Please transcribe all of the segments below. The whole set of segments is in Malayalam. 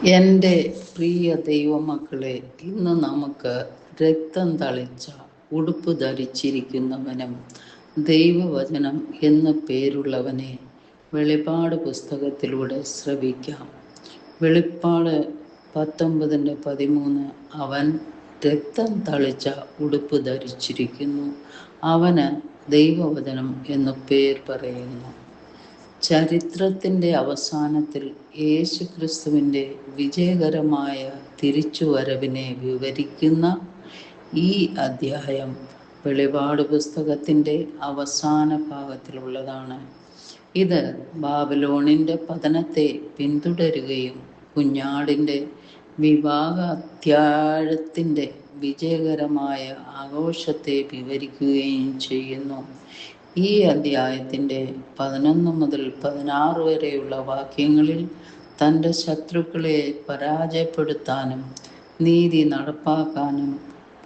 എൻ്റെ പ്രിയ ദൈവമക്കളെ, ഇന്ന് നമുക്ക് രക്തം തളിച്ച ഉടുപ്പ് ധരിച്ചിരിക്കുന്നവനും ദൈവവചനം എന്ന പേരുള്ളവനെ വെളിപ്പാട് പുസ്തകത്തിലൂടെ ശ്രവിക്കാം. വെളിപ്പാട് 19:13 അവൻ രക്തം തളിച്ച ഉടുപ്പ് ധരിച്ചിരിക്കുന്നു, അവന് ദൈവവചനം എന്നു പേർ പറയുന്നു. ചരിത്രത്തിൻ്റെ അവസാനത്തിൽ യേശുക്രിസ്തുവിൻ്റെ വിജയകരമായ തിരിച്ചുവരവിനെ വിവരിക്കുന്ന ഈ അധ്യായം വെളിപാട് പുസ്തകത്തിൻ്റെ അവസാന ഭാഗത്തിലുള്ളതാണ്. ഇത് ബാബിലോണിൻ്റെ പതനത്തെ പിന്തുടരുകയും കുഞ്ഞാടിൻ്റെ വിവാഹ അത്യാഴത്തിൻ്റെ വിജയകരമായ ആഘോഷത്തെ വിവരിക്കുകയും ചെയ്യുന്നു. ഈ അധ്യായത്തിൻ്റെ 11 മുതൽ 16 വരെയുള്ള വാക്യങ്ങളിൽ തൻ്റെ ശത്രുക്കളെ പരാജയപ്പെടുത്താനും നീതി നടപ്പാക്കാനും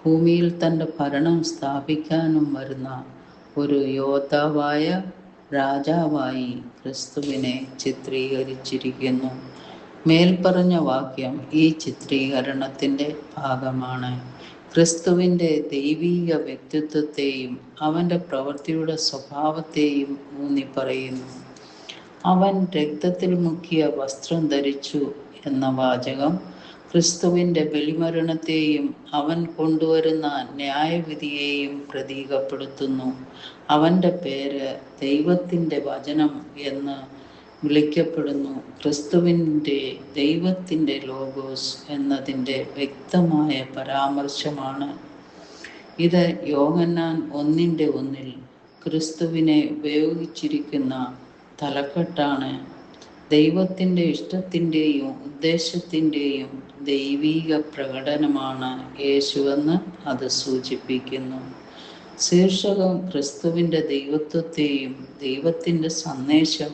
ഭൂമിയിൽ തൻ്റെ ഭരണം സ്ഥാപിക്കാനും വരുന്ന ഒരു യോദ്ധാവായ രാജാവായി ക്രിസ്തുവിനെ ചിത്രീകരിച്ചിരിക്കുന്നു. മേൽപ്പറഞ്ഞ വാക്യം ഈ ചിത്രീകരണത്തിൻ്റെ ഭാഗമാണ്. ക്രിസ്തുവിൻ്റെ ദൈവീക വ്യക്തിത്വത്തെയും അവൻ്റെ പ്രവൃത്തിയുടെ സ്വഭാവത്തെയും ഊന്നി പറയുന്നു. അവൻ രക്തത്തിൽ മുക്കിയ വസ്ത്രം ധരിച്ചു എന്ന വാചകം ക്രിസ്തുവിൻ്റെ ബലിമരണത്തെയും അവൻ കൊണ്ടുവരുന്ന ന്യായവിധിയെയും പ്രതീകപ്പെടുത്തുന്നു. അവൻ്റെ പേര് ദൈവത്തിൻ്റെ വചനം എന്ന് വിളിക്കപ്പെടുന്നു. ക്രിസ്തുവിൻ്റെ ദൈവത്തിൻ്റെ ലോഗോസ് എന്നതിൻ്റെ വ്യക്തമായ പരാമർശമാണ് ഇത്. യോഹന്നാൻ 1:1 ക്രിസ്തുവിനെ ഉപയോഗിച്ചിരിക്കുന്ന തലക്കെട്ടാണ്. ദൈവത്തിൻ്റെ ഇഷ്ടത്തിൻ്റെയും ഉദ്ദേശത്തിൻ്റെയും ദൈവീക പ്രകടനമാണ് യേശുവെന്ന് അത് സൂചിപ്പിക്കുന്നു. ശീർഷകം ക്രിസ്തുവിൻ്റെ ദൈവത്വത്തെയും ദൈവത്തിൻ്റെ സന്ദേശം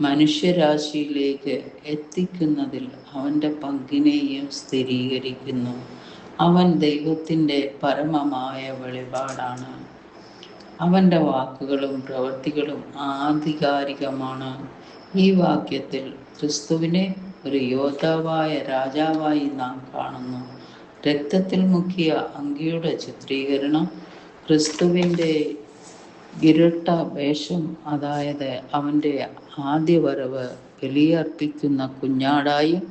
മനുഷ്യരാശിയിലേക്ക് എത്തിക്കുന്നതിൽ അവൻ്റെ പങ്കിനെയും സ്ഥിരീകരിക്കുന്നു. അവൻ ദൈവത്തിൻ്റെ പരമമായ വെളിപാടാണ്. അവൻ്റെ വാക്കുകളും പ്രവൃത്തികളും ആധികാരികമാണ്. ഈ വാക്യത്തിൽ ക്രിസ്തുവിനെ ഒരു യോദ്ധാവായ രാജാവായി നാം കാണുന്നു. രക്തത്തിൽ മുക്കിയ അങ്കിയുടെ ചിത്രീകരണം ക്രിസ്തുവിൻ്റെ ഇരട്ട വേഷം, അതായത് അവൻ്റെ ആദ്യ വരവ് ബലിയർപ്പിക്കുന്ന കുഞ്ഞാടായും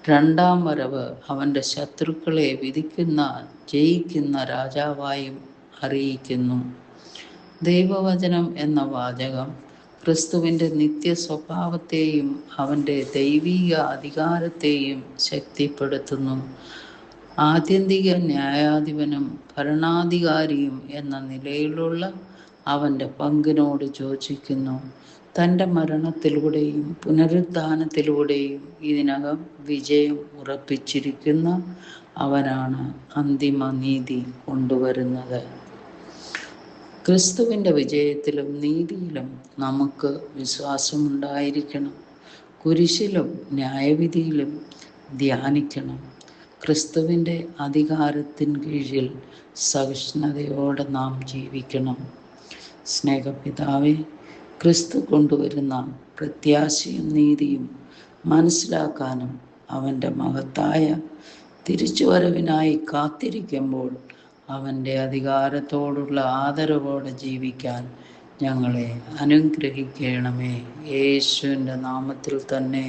രണ്ടാം വരവ് അവൻ്റെ ശത്രുക്കളെ ജയിക്കുന്ന രാജാവായും അറിയിക്കുന്നു. ദൈവവചനം എന്ന വാചകം ക്രിസ്തുവിൻ്റെ നിത്യ സ്വഭാവത്തെയും അവൻ്റെ ദൈവീക അധികാരത്തെയും ശക്തിപ്പെടുത്തുന്നു. ആത്യന്തിക ന്യായാധിപനും ഭരണാധികാരിയും എന്ന നിലയിലുള്ള അവൻ്റെ പങ്കിനോട് യോജിക്കുന്നു. തൻ്റെ മരണത്തിലൂടെയും പുനരുത്ഥാനത്തിലൂടെയും ഇതിനകം വിജയം ഉറപ്പിച്ചിരിക്കുന്ന അവനാണ് അന്തിമ നീതി കൊണ്ടുവരുന്നത്. ക്രിസ്തുവിൻ്റെ വിജയത്തിലും നീതിയിലും നമുക്ക് വിശ്വാസമുണ്ടായിരിക്കണം. കുരിശിലും ന്യായവിധിയിലും ധ്യാനിക്കണം. ക്രിസ്തുവിൻ്റെ അധികാരത്തിൻ കീഴിൽ സഹിഷ്ണുതയോടെ നാം ജീവിക്കണം. സ്നേഹപിതാവേ, ക്രിസ്തു കൊണ്ടുവരുന്ന പ്രത്യാശയും നീതിയും മനസ്സിലാക്കാനും അവൻ്റെ മഹത്തായ തിരിച്ചുവരവിനായി കാത്തിരിക്കുമ്പോൾ അവൻ്റെ അധികാരത്തോടുള്ള ആദരവോടെ ജീവിക്കാൻ ഞങ്ങളെ അനുഗ്രഹിക്കണമേ. യേശുവിൻ്റെ നാമത്തിൽ തന്നെ.